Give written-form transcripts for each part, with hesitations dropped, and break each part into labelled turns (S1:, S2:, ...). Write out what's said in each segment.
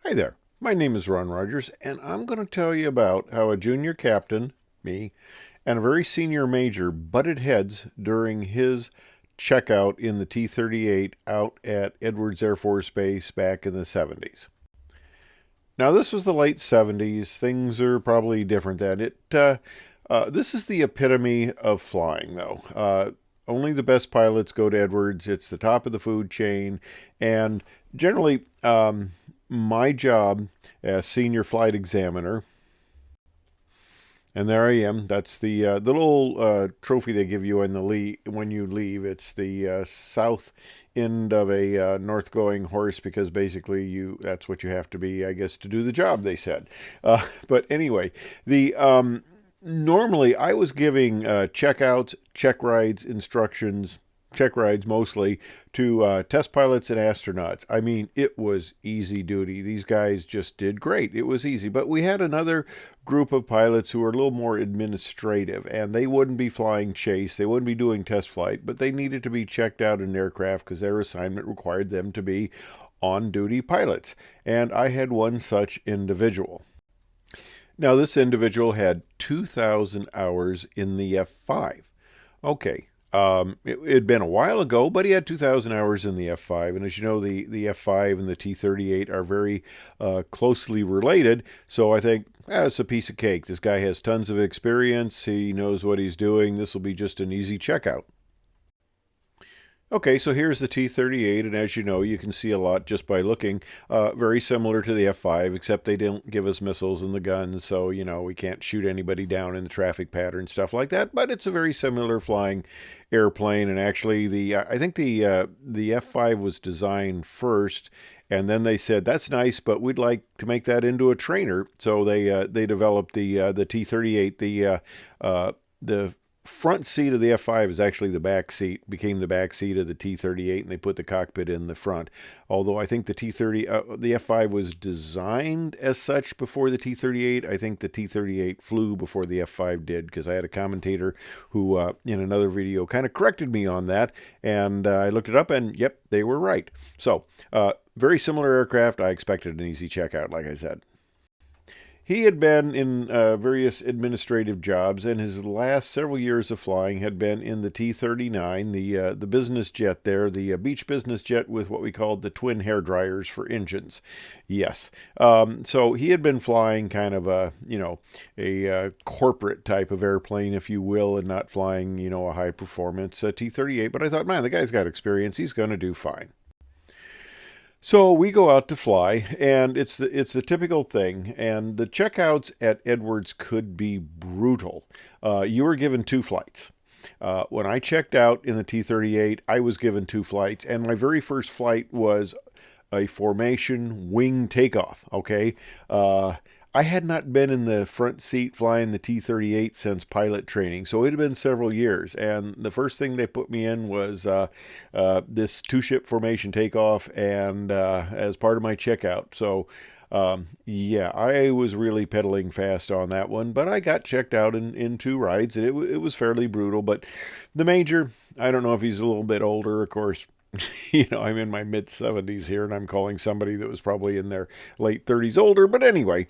S1: Hi there, my name is Ron Rogers, and I'm going to tell you about how a junior captain, me, and a very senior major butted heads during his checkout in the T-38 out at Edwards Air Force Base back in the 70s. Now, this was the late 70s. Things are probably different then. This is the epitome of flying, though. Only the best pilots go to Edwards. It's the top of the food chain, and generally, my job as senior flight examiner, and there I am. That's the little trophy they give you in the when you leave. It's the south end of a north-going horse because basically that's what you have to be, I guess, to do the job. They said, but anyway, the normally I was giving checkouts, check rides, instructions, check rides mostly to test pilots and astronauts. I mean, it was easy duty. These guys just did great. It was easy. But we had another group of pilots who were a little more administrative, and they wouldn't be flying chase. They wouldn't be doing test flight, but they needed to be checked out in aircraft because their assignment required them to be on-duty pilots. And I had one such individual. Now, this individual had 2,000 hours in the F5. Okay, it had been a while ago, but he had 2,000 hours in the F5. And as you know, the F5 and the T-38 are very closely related. So I think, it's a piece of cake. This guy has tons of experience. He knows what he's doing. This will be just an easy checkout. Okay, so here's the T-38, and as you know, you can see a lot just by looking. Very similar to the F-5, except they don't give us missiles in the guns, so, we can't shoot anybody down in the traffic pattern, stuff like that, but it's a very similar flying airplane, and actually, I think the F-5 was designed first, and then they said, that's nice, but we'd like to make that into a trainer, so they developed the T-38, the front seat of the F5 is actually the back seat, became the back seat of the T-38, and they put the cockpit in the front. Although I think the F5 was designed as such before the T-38. I think the T-38 flew before the F5 did, because I had a commentator who, in another video, kind of corrected me on that, and I looked it up, and yep, they were right. So, very similar aircraft. I expected an easy checkout, like I said. He had been in various administrative jobs, and his last several years of flying had been in the T-39, the business jet there, the beach business jet with what we called the twin hair dryers for engines. Yes. So he had been flying kind of a corporate type of airplane, if you will, and not flying, a high performance T-38. But I thought, man, the guy's got experience. He's going to do fine. So we go out to fly, and it's the typical thing. And the checkouts at Edwards could be brutal. You were given 2 flights. When I checked out in the T-38, I was given 2 flights, and my very first flight was a formation wing takeoff. Okay, I had not been in the front seat flying the T-38 since pilot training, so it had been several years. And the first thing they put me in was this 2-ship formation takeoff, and as part of my checkout. So, yeah, I was really pedaling fast on that one, but I got checked out in 2 rides, and it was fairly brutal. But the major, I don't know if he's a little bit older, of course. I'm in my mid-70s here, and I'm calling somebody that was probably in their late 30s older. But anyway,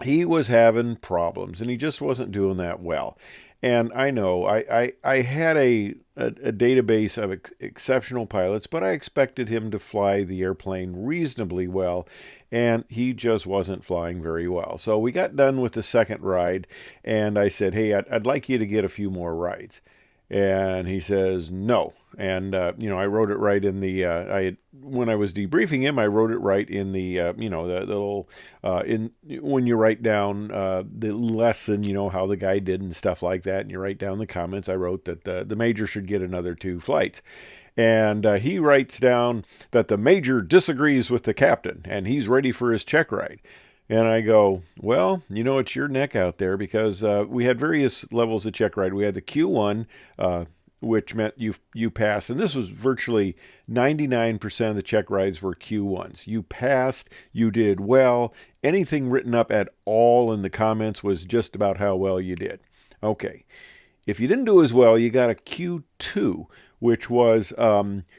S1: he was having problems, and he just wasn't doing that well. And I know I had a database of exceptional pilots, but I expected him to fly the airplane reasonably well, and he just wasn't flying very well. So we got done with the second ride, and I said, hey, I'd like you to get a few more rides. And he says, no. And, I wrote it right in when I was debriefing him, I wrote it right in the little, when you write down the lesson, how the guy did and stuff like that, and you write down the comments, I wrote that the major should get another 2 flights. And he writes down that the major disagrees with the captain, and he's ready for his check ride. And I go, well, it's your neck out there, because we had various levels of check ride. We had the Q1, which meant you passed. And this was virtually 99% of the check rides were Q1s. You passed, you did well. Anything written up at all in the comments was just about how well you did. Okay. If you didn't do as well, you got a Q2, which was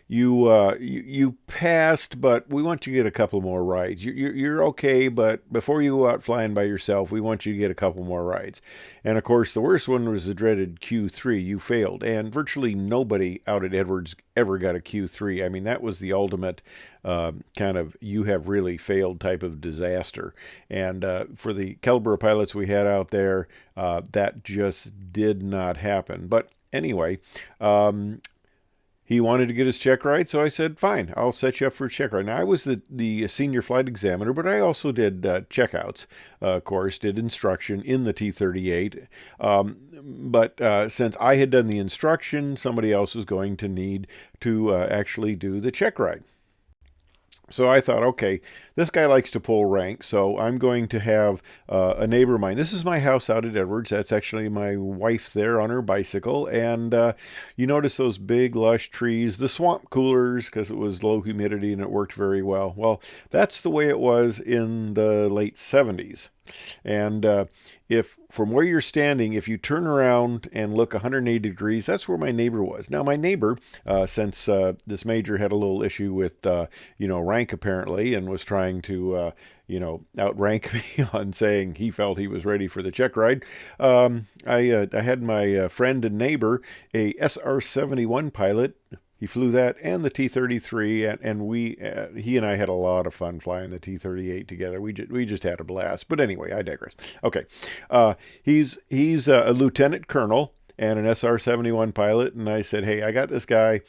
S1: you passed, but we want you to get a couple more rides. You're okay, but before you go out flying by yourself, we want you to get a couple more rides. And of course, the worst one was the dreaded Q3. You failed, and virtually nobody out at Edwards ever got a Q3. I mean, that was the ultimate kind of you have really failed type of disaster. And for the caliber of pilots we had out there, that just did not happen. But anyway, he wanted to get his check ride, so I said, fine, I'll set you up for a check ride. Now, I was the senior flight examiner, but I also did checkouts, of course, did instruction in the T-38. But since I had done the instruction, somebody else was going to need to actually do the check ride. So I thought, okay, this guy likes to pull rank, so I'm going to have a neighbor of mine. This is my house out at Edwards. That's actually my wife there on her bicycle. And you notice those big, lush trees, the swamp coolers, because it was low humidity and it worked very well. Well, that's the way it was in the late 70s. And if from where you're standing, if you turn around and look 180 degrees, that's where my neighbor was. Now, my neighbor, since this major had a little issue with, rank apparently, and was trying to, outrank me on saying he felt he was ready for the check ride, I had my friend and neighbor, a SR-71 pilot. He flew that and the T-33, and he and I had a lot of fun flying the T-38 together. We just had a blast. But anyway, I digress. Okay, he's a lieutenant colonel and an SR-71 pilot, and I said, hey, I got this guy.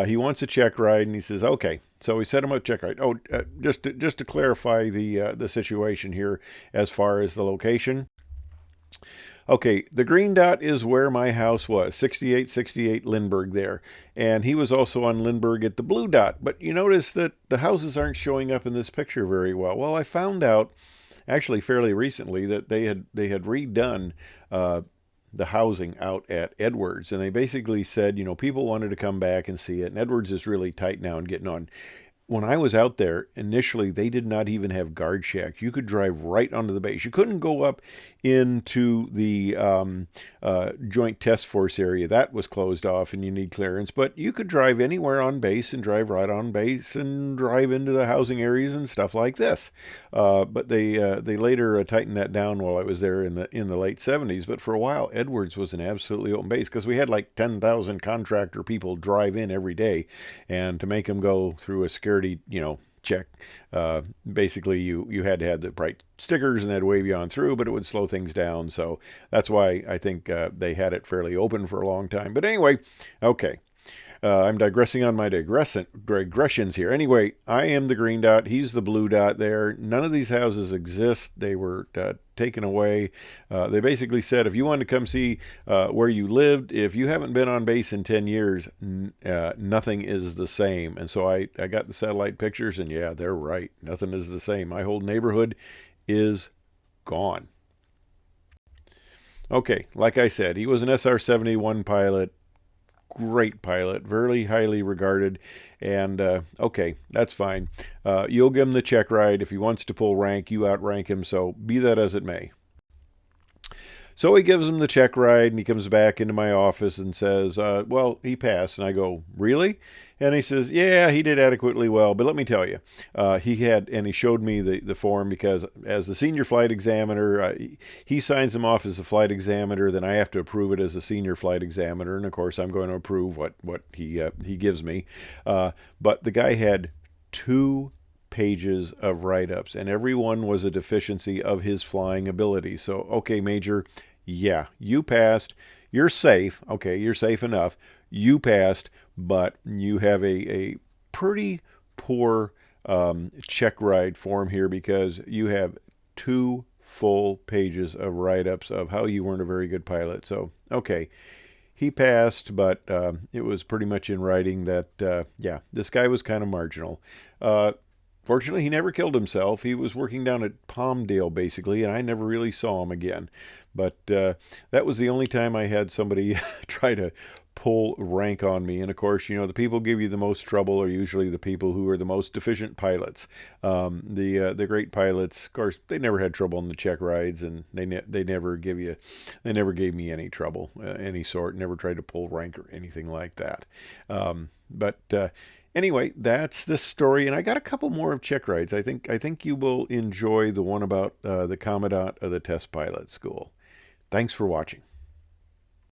S1: He wants a check ride, and he says, okay. So we set him up check ride. Oh, just to clarify the situation here as far as the location. Okay, the green dot is where my house was, 6868 Lindbergh there. And he was also on Lindbergh at the blue dot. But you notice that the houses aren't showing up in this picture very well. Well, I found out, actually fairly recently, that they had redone the housing out at Edwards. And they basically said, people wanted to come back and see it. And Edwards is really tight now and getting on. When I was out there, initially, they did not even have guard shacks. You could drive right onto the base. You couldn't go up into the Joint Test Force area. That was closed off, and you need clearance. But you could drive anywhere on base and drive right on base and drive into the housing areas and stuff like this. But they later tightened that down while I was there in the late 70s. But for a while, Edwards was an absolutely open base because we had like 10,000 contractor people drive in every day, and to make them go through a security check. Basically, you had to have the bright stickers and they'd wave you on through, but it would slow things down. So that's why I think they had it fairly open for a long time. But anyway, okay. I'm digressing on my digressions here. Anyway, I am the green dot. He's the blue dot there. None of these houses exist. They were taken away. They basically said if you wanted to come see where you lived, if you haven't been on base in 10 years, nothing is the same. And so I got the satellite pictures, and yeah, they're right. Nothing is the same. My whole neighborhood is gone. Okay, like I said, he was an SR-71 pilot. Great pilot, very highly regarded, and okay, that's fine. You'll give him the check ride. If he wants to pull rank, you outrank him, so be that as it may. So he gives him the check ride, and he comes back into my office and says, well, he passed. And I go, really? And he says, yeah, he did adequately well. But let me tell you, he showed me the form because as the senior flight examiner, he signs him off as a flight examiner. Then I have to approve it as a senior flight examiner. And of course, I'm going to approve what he gives me. But the guy had 2 pages of write-ups, and every one was a deficiency of his flying ability. So, okay, Major, yeah, you passed. You're safe. Okay, you're safe enough. You passed, but you have a pretty poor check ride form here because you have 2 full pages of write-ups of how you weren't a very good pilot. So, okay, he passed, but it was pretty much in writing that, yeah, this guy was kind of marginal. Fortunately, he never killed himself. He was working down at Palmdale, basically, and I never really saw him again. But that was the only time I had somebody try to pull rank on me. And of course, the people give you the most trouble are usually the people who are the most deficient pilots. The great pilots, of course, they never had trouble on the check rides, and they never gave me any trouble, any sort. Never tried to pull rank or anything like that. But anyway, that's the story, and I got a couple more of check rides. I think you will enjoy the one about the Commandant of the Test Pilot School. Thanks for watching.